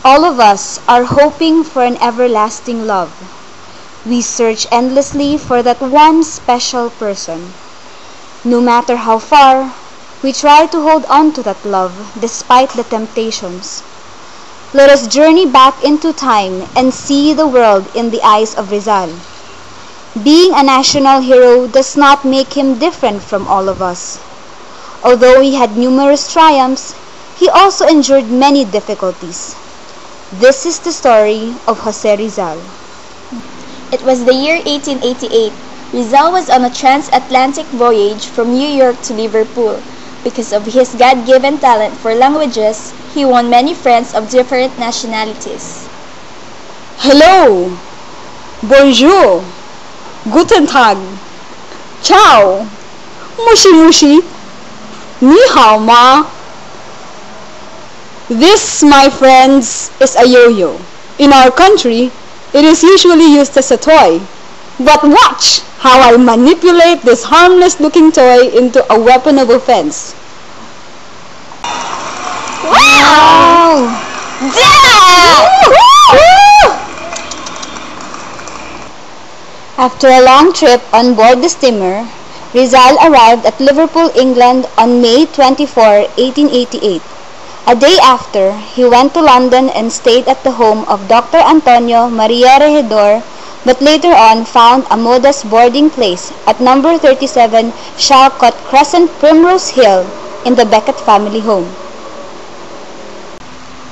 All of us are hoping for an everlasting love. We search endlessly for that one special person. No matter how far, we try to hold on to that love despite the temptations. Let us journey back into time and see the world in the eyes of Rizal. Being a national hero does not make him different from all of us. Although he had numerous triumphs, he also endured many difficulties. This is the story of Jose Rizal. It was the year 1888. Rizal was on a transatlantic voyage from New York to Liverpool. Because of his God-given talent for languages, he won many friends of different nationalities. Hello! Bonjour! Guten Tag! Ciao! Mushi mushi! Ni hao ma! This, my friends, is a yo-yo. In our country, it is usually used as a toy. But watch how I manipulate this harmless-looking toy into a weapon of offense. Wow! After a long trip on board the steamer, Rizal arrived at Liverpool, England on May 24, 1888. A day after, he went to London and stayed at the home of Dr. Antonio Maria Regidor, but later on found a modest boarding place at number 37 Shalcott Crescent, Primrose Hill, in the Beckett family home.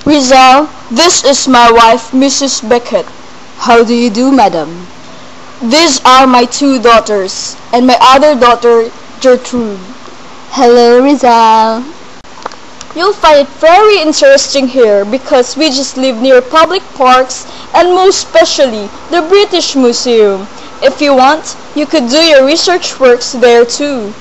Rizal, this is my wife, Mrs. Beckett. How do you do, madam? These are my two daughters, and my other daughter, Gertrude. Hello, Rizal. You'll find it very interesting here because we just live near public parks and most especially the British Museum. If you want, you could do your research works there too.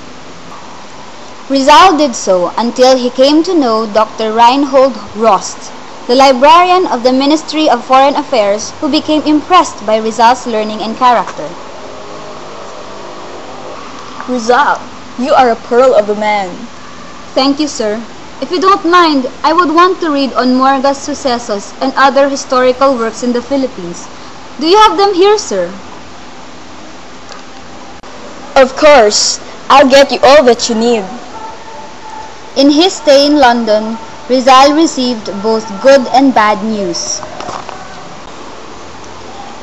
Rizal did so until he came to know Dr. Reinhold Rost, the librarian of the Ministry of Foreign Affairs, who became impressed by Rizal's learning and character. Rizal, you are a pearl of a man. Thank you, sir. If you don't mind, I would want to read on Morga's Sucesos and other historical works in the Philippines. Do you have them here, sir? Of course. I'll get you all that you need. In his stay in London, Rizal received both good and bad news.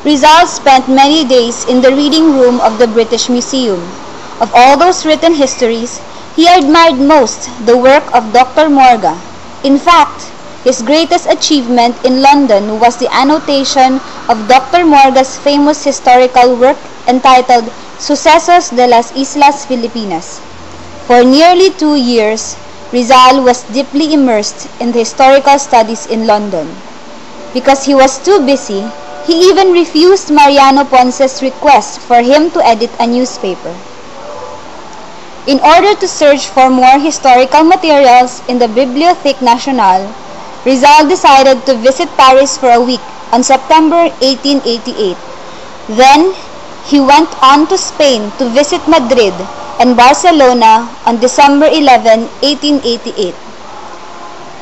Rizal spent many days in the reading room of the British Museum. Of all those written histories, he admired most the work of Dr. Morga. In fact, his greatest achievement in London was the annotation of Dr. Morga's famous historical work entitled Sucesos de las Islas Filipinas. For nearly 2 years, Rizal was deeply immersed in the historical studies in London. Because he was too busy, he even refused Mariano Ponce's request for him to edit a newspaper. In order to search for more historical materials in the Bibliothèque Nationale, Rizal decided to visit Paris for a week on September 1888. Then, he went on to Spain to visit Madrid and Barcelona on December 11, 1888.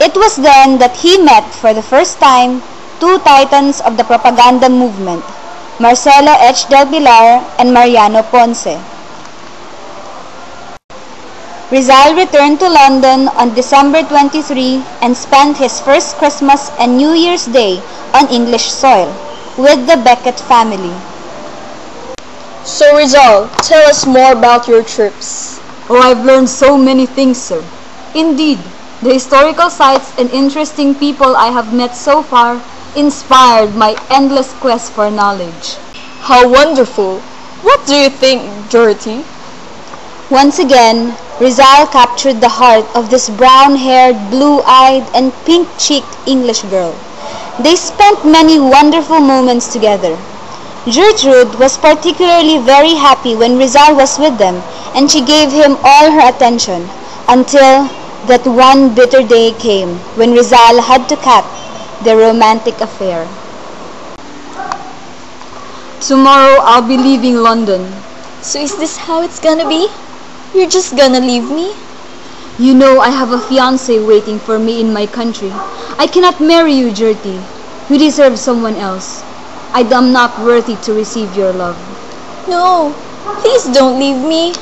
It was then that he met for the first time two titans of the propaganda movement, Marcelo H. del Pilar and Mariano Ponce. Rizal returned to London on December 23 and spent his first Christmas and New Year's Day on English soil with the Beckett family. So Rizal, tell us more about your trips. Oh, I've learned so many things, sir. Indeed, the historical sites and interesting people I have met so far inspired my endless quest for knowledge. How wonderful! What do you think, Dorothy? Once again, Rizal captured the heart of this brown-haired, blue-eyed, and pink-cheeked English girl. They spent many wonderful moments together. Gertrude was particularly very happy when Rizal was with them, and she gave him all her attention, until that one bitter day came when Rizal had to cut their romantic affair. Tomorrow I'll be leaving London. So is this how it's gonna be? You're just gonna leave me? You know I have a fiancé waiting for me in my country. I cannot marry you, Gertie. You deserve someone else. I am not worthy to receive your love. No, please don't leave me.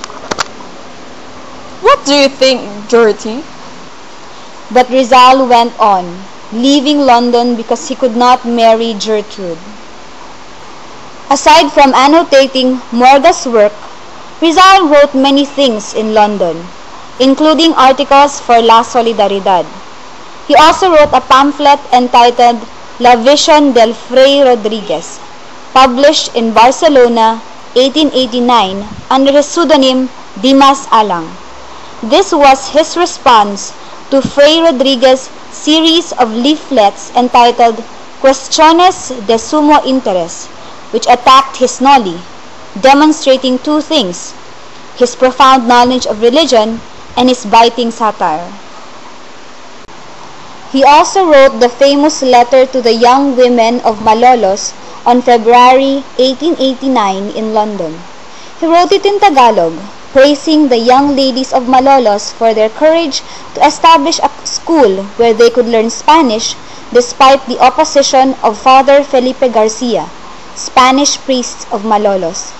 What do you think, Dorothy? But Rizal went on, leaving London because he could not marry Gertrude. Aside from annotating Morga's work, Rizal wrote many things in London, including articles for La Solidaridad. He also wrote a pamphlet entitled La Vision del Fray Rodriguez, published in Barcelona, 1889, under his pseudonym Dimas Alang. This was his response to Fray Rodriguez's series of leaflets entitled Cuestiones de Sumo Interés, which attacked his noli, demonstrating two things: his profound knowledge of religion and his biting satire. He also wrote the famous letter to the young women of Malolos on February 1889 in London. He wrote it in Tagalog, praising the young ladies of Malolos for their courage to establish a school where they could learn Spanish despite the opposition of Father Felipe Garcia, Spanish priest of Malolos.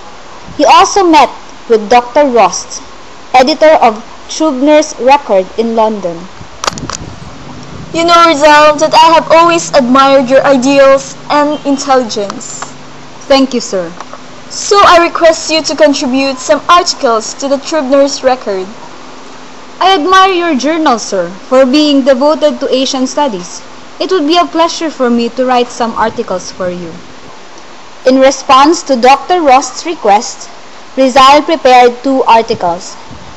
He also met with Dr. Rost, editor of Trubner's Record in London. You know, Rizal, that I have always admired your ideals and intelligence. Thank you, sir. So I request you to contribute some articles to the Trubner's Record. I admire your journal, sir, for being devoted to Asian studies. It would be a pleasure for me to write some articles for you. In response to Dr. Rost's request, Rizal prepared two articles: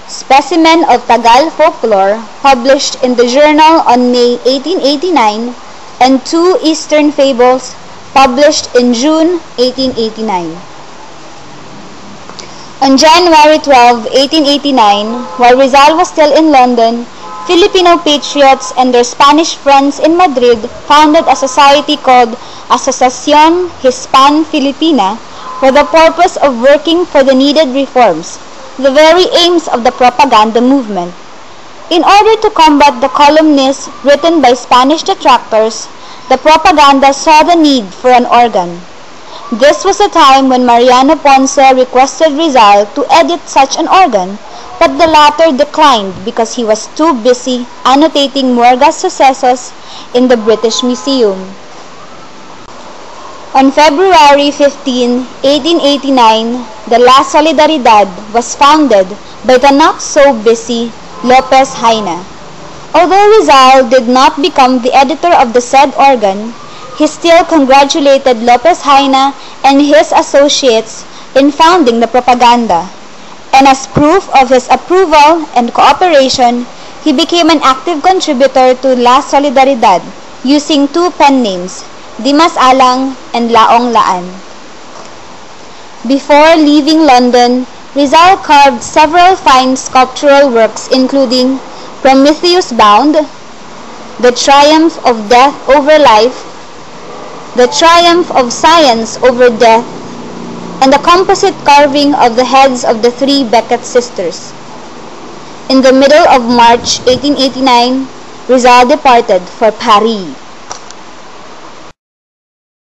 Specimen of Tagal Folklore, published in the Journal on May 1889, and two Eastern Fables, published in June 1889. On January 12, 1889, while Rizal was still in London, Filipino patriots and their Spanish friends in Madrid founded a society called Asociación Hispan-Filipina for the purpose of working for the needed reforms, the very aims of the propaganda movement. In order to combat the calumnies written by Spanish detractors, the propaganda saw the need for an organ. This was a time when Mariano Ponce requested Rizal to edit such an organ, but the latter declined because he was too busy annotating Morga's successes in the British Museum. On February 15, 1889, the La Solidaridad was founded by the not-so-busy Lopez Haina. Although Rizal did not become the editor of the said organ, he still congratulated Lopez Haina and his associates in founding the propaganda, and as proof of his approval and cooperation, he became an active contributor to La Solidaridad using two pen names, Dimas Alang and Laong Laan. Before leaving London, Rizal carved several fine sculptural works including Prometheus Bound, The Triumph of Death over Life, The Triumph of Science over Death, and the composite carving of the heads of the three Becket sisters. In the middle of March 1889, Rizal departed for Paris.